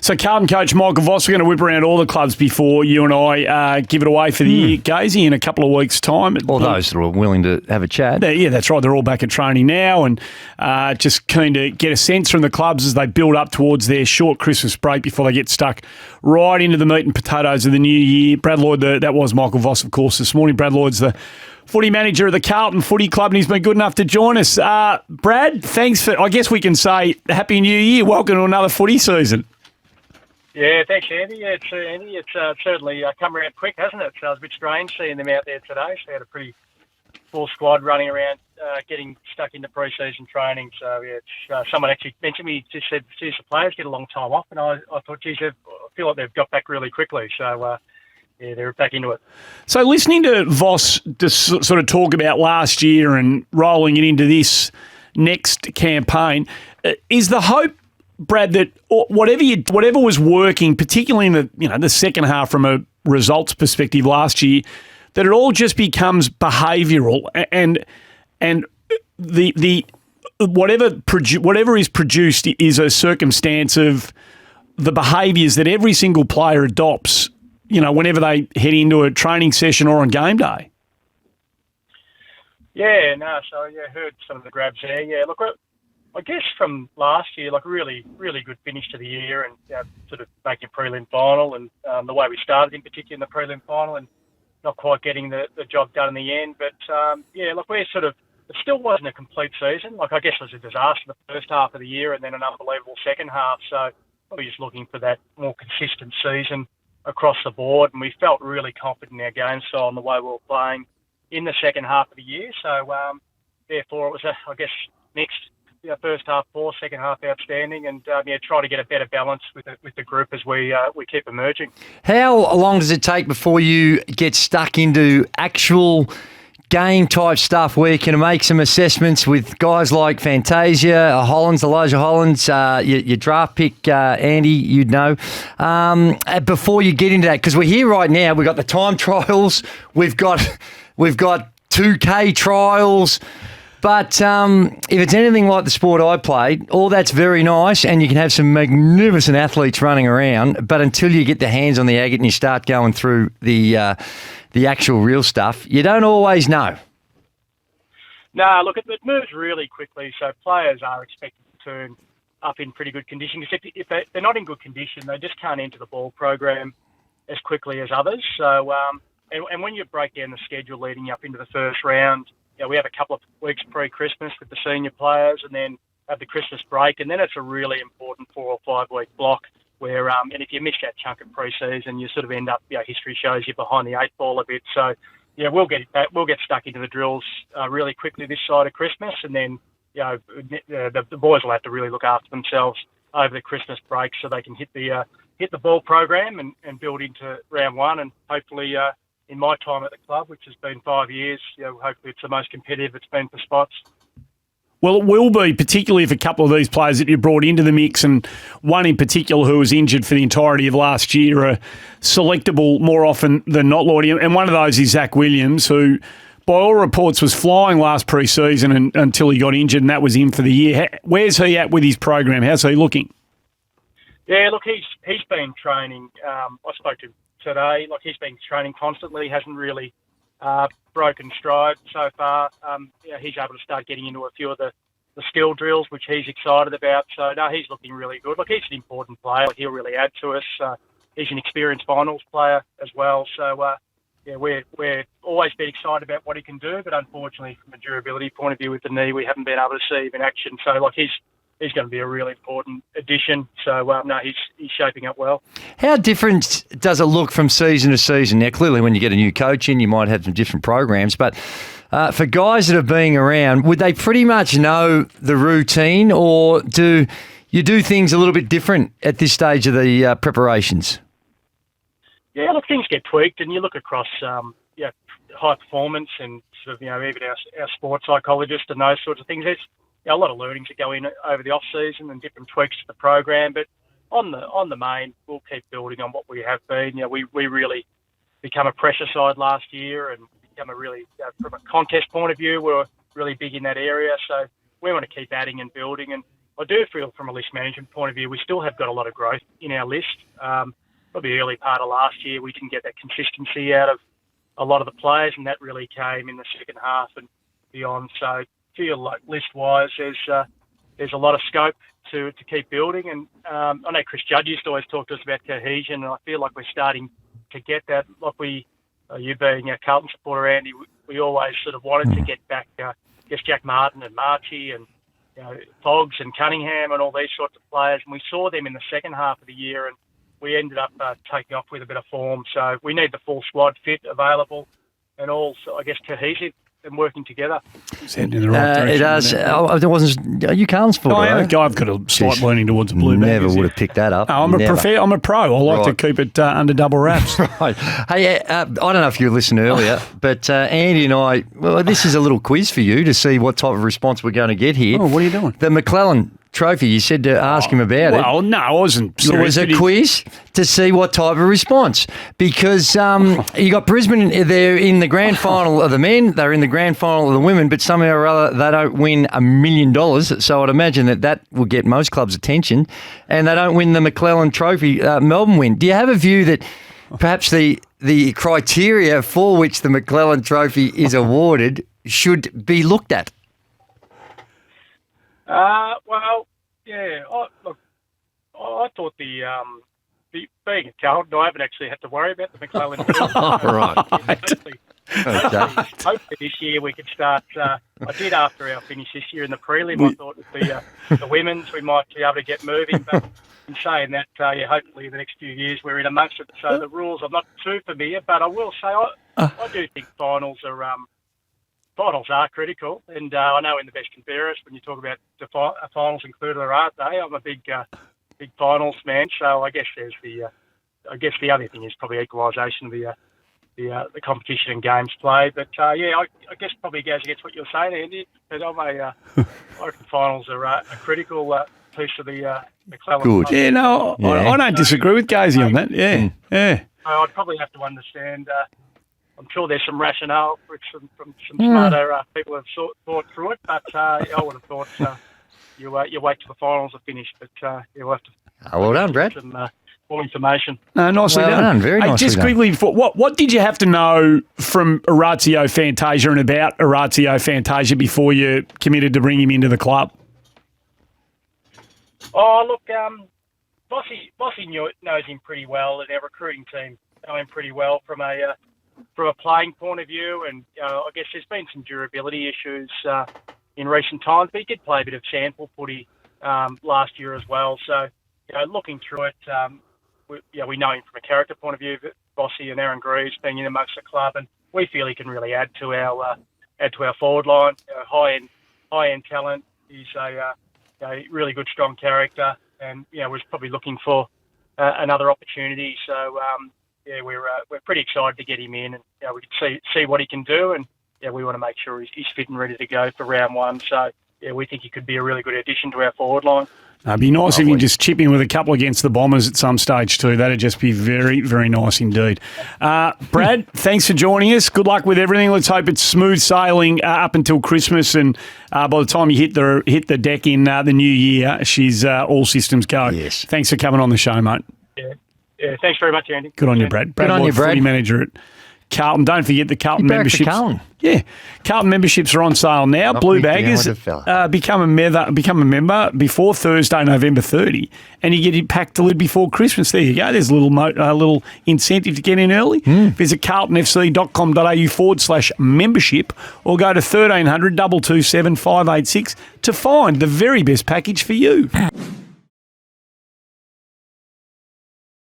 So Carlton coach Michael Voss, we're going to whip around all the clubs before you and I give it away for the year, Gazy, in a couple of weeks' time. All those that are willing to have a chat. Yeah, that's right. They're all back at training now and just keen to get a sense from the clubs as they build up towards their short Christmas break before they get stuck right into the meat and potatoes of the new year. Brad Lloyd, that was Michael Voss, of course, this morning. Brad Lloyd's the footy manager of the Carlton Footy Club, and he's been good enough to join us. Brad, thanks for, I guess we can say, Happy New Year. Welcome to another footy season. Yeah, thanks, Andy. Yeah, it's Andy. It's certainly come around quick, hasn't it? So it was a bit strange seeing them out there today. So they had a pretty full squad running around, getting stuck into pre-season training. So yeah, someone actually mentioned me, just said, geez, the players get a long time off, and I thought, geez, I feel like they've got back really quickly. So yeah, they're back into it. So listening to Voss just sort of talk about last year and rolling it into this next campaign, is the hope, Brad, that whatever was working, particularly in the second half from a results perspective last year, that it all just becomes behavioural and the whatever is produced is a circumstance of the behaviours that every single player adopts, whenever they head into a training session or on game day. Yeah, no, so yeah, heard some of the grabs there. Yeah, look, I guess from last year, like a really, really good finish to the year and sort of making a prelim final and the way we started in particular in the prelim final and not quite getting the job done in the end. But yeah, look, it still wasn't a complete season. Like I guess it was a disaster the first half of the year and then an unbelievable second half. So probably just looking for that more consistent season across the board. And we felt really confident in our game style and the way we were playing in the second half of the year. So therefore it was, I guess, mixed. First half poor, second half outstanding, and try to get a better balance with the group as we keep emerging. How long does it take before you get stuck into actual game type stuff where you can make some assessments with guys like Fantasia, Elijah Hollands, your draft pick, Andy, you'd know, before you get into that? Because we're here right now. We've got the time trials. We've got 2K trials. But if it's anything like the sport I played, all that's very nice and you can have some magnificent athletes running around, but until you get the hands on the agate and you start going through the actual real stuff, you don't always know. No, look, it moves really quickly, so players are expected to turn up in pretty good condition. If they're not in good condition, they just can't enter the ball program as quickly as others. So, and when you break down the schedule leading up into the first round, we have a couple of weeks pre-Christmas with the senior players and then have the Christmas break. And then it's a really important 4 or 5 week block where, and if you miss that chunk of pre-season, you sort of end up, history shows you behind the 8 ball a bit. So, yeah, we'll get stuck into the drills really quickly this side of Christmas. And then, the boys will have to really look after themselves over the Christmas break so they can hit the ball program and build into round one and hopefully, in my time at the club, which has been 5 years, hopefully it's the most competitive it's been for spots. Well, it will be, particularly if a couple of these players that you brought into the mix, and one in particular who was injured for the entirety of last year, are selectable more often than not, Lloyd. And one of those is Zach Williams, who, by all reports, was flying last pre-season until he got injured, and that was in for the year. Where's he at with his program? How's he looking? Yeah, look, he's been training. I spoke to him today. Like, he's been training constantly. He hasn't really broken stride so far. He's able to start getting into a few of the skill drills, which he's excited about. So, no, he's looking really good. Look, he's an important player. Like, he'll really add to us. He's an experienced finals player as well. So, we're always been excited about what he can do, but unfortunately, from a durability point of view with the knee, we haven't been able to see him in action. So, like, he's going to be a really important addition. So, no, he's shaping up well. How different does it look from season to season? Now, clearly, when you get a new coach in, you might have some different programs. But for guys that have been around, would they pretty much know the routine, or do you do things a little bit different at this stage of the preparations? Yeah, look, things get tweaked, and you look across high performance and sort of, even our sports psychologists and those sorts of things. There's a lot of learnings that go in over the off season and different tweaks to the program, but on the main, we'll keep building on what we have been. We really become a pressure side last year and become a really, from a contest point of view, we're really big in that area. So we want to keep adding and building, and I do feel from a list management point of view, we still have got a lot of growth in our list. Probably early part of last year, we didn't get that consistency out of a lot of the players, and that really came in the second half and beyond. So I feel like list-wise, there's a lot of scope to keep building. And I know Chris Judd used to always talk to us about cohesion, and I feel like we're starting to get that. Like you being a Carlton supporter, Andy, we always sort of wanted to get back, Jack Martin and Marchie and Foggs and Cunningham and all these sorts of players. And we saw them in the second half of the year, and we ended up taking off with a bit of form. So we need the full squad fit available and also, I guess, cohesive and working together. It's heading in the right direction. It does. There wasn't. Are you Carlton's supporter? I've got a slight leaning towards the blue. Never would have picked that up. No, I'm a pro. I like to keep it under double wraps. Right. Hey, I don't know if you listened earlier, but Andy and I. Well, this is a little quiz for you to see what type of response we're going to get here. Oh, what are you doing? The McClellan Trophy. You said to ask him about it. Well, no, I wasn't It was a quiz to see what type of response, because you got Brisbane. They're in the grand final of the men. They're in the grand final of the women, but somehow or other they don't win $1 million. So I'd imagine that will get most clubs' attention, and they don't win the McClellan Trophy. Melbourne win. Do you have a view that perhaps the criteria for which the McClellan Trophy is awarded should be looked at? Well, yeah. I thought the being a Carlton, I haven't actually had to worry about the McClellan. Hopefully this year we could start. I did after our finish this year in the prelim. I thought with the women's we might be able to get moving. But in saying that, hopefully in the next few years we're in amongst it. So the rules I'm not too familiar, but I will say I do think finals are critical, and I know in the best comparison when you talk about the finals included or aren't they? I'm a big finals man, so I guess there's the other thing is probably equalisation of the competition and games played. But I guess probably goes against what you're saying, Andy. But I reckon finals are a critical piece of the McClellan. Good. Yeah, no, I don't disagree with Gazy on that. Yeah. I'd probably have to understand. I'm sure there's some rationale from some smarter people who have thought through it, but I would have thought you wait till the finals are finished. But you'll have to. Well done, Brad. Some more information. No, nicely done. Very nicely just quickly, what did you have to know from Orazio Fantasia and about Orazio Fantasia before you committed to bring him into the club? Oh, look, Bossy knows him pretty well, and our recruiting team know him pretty well from a playing point of view, and I guess there's been some durability issues in recent times, but he did play a bit of sample footy last year as well. So, looking through it, we know him from a character point of view, Bossy and Aaron Greaves being in amongst the club, and we feel he can really add to our forward line. High end talent. He's a really good, strong character, and was probably looking for another opportunity. So. We're pretty excited to get him in, and we can see what he can do, and we want to make sure he's fit and ready to go for round one. So we think he could be a really good addition to our forward line. It'd be nice if you just chip in with a couple against the Bombers at some stage too. That'd just be very, very nice indeed. Brad, thanks for joining us. Good luck with everything. Let's hope it's smooth sailing up until Christmas, and by the time you hit the deck in the new year, she's all systems go. Yes. Thanks for coming on the show, mate. Yeah, thanks very much, Andy. Good on you, Brad. Brad Lloyd, footy manager at Carlton. Don't forget the Carlton memberships. Carlton. Yeah, Carlton memberships are on sale now. Blue Baggers, become a member before Thursday, November 30, and you get it packed to lid before Christmas. There you go. There's a little incentive to get in early. Visit carltonfc.com.au/membership or go to 1300 227 586 to find the very best package for you.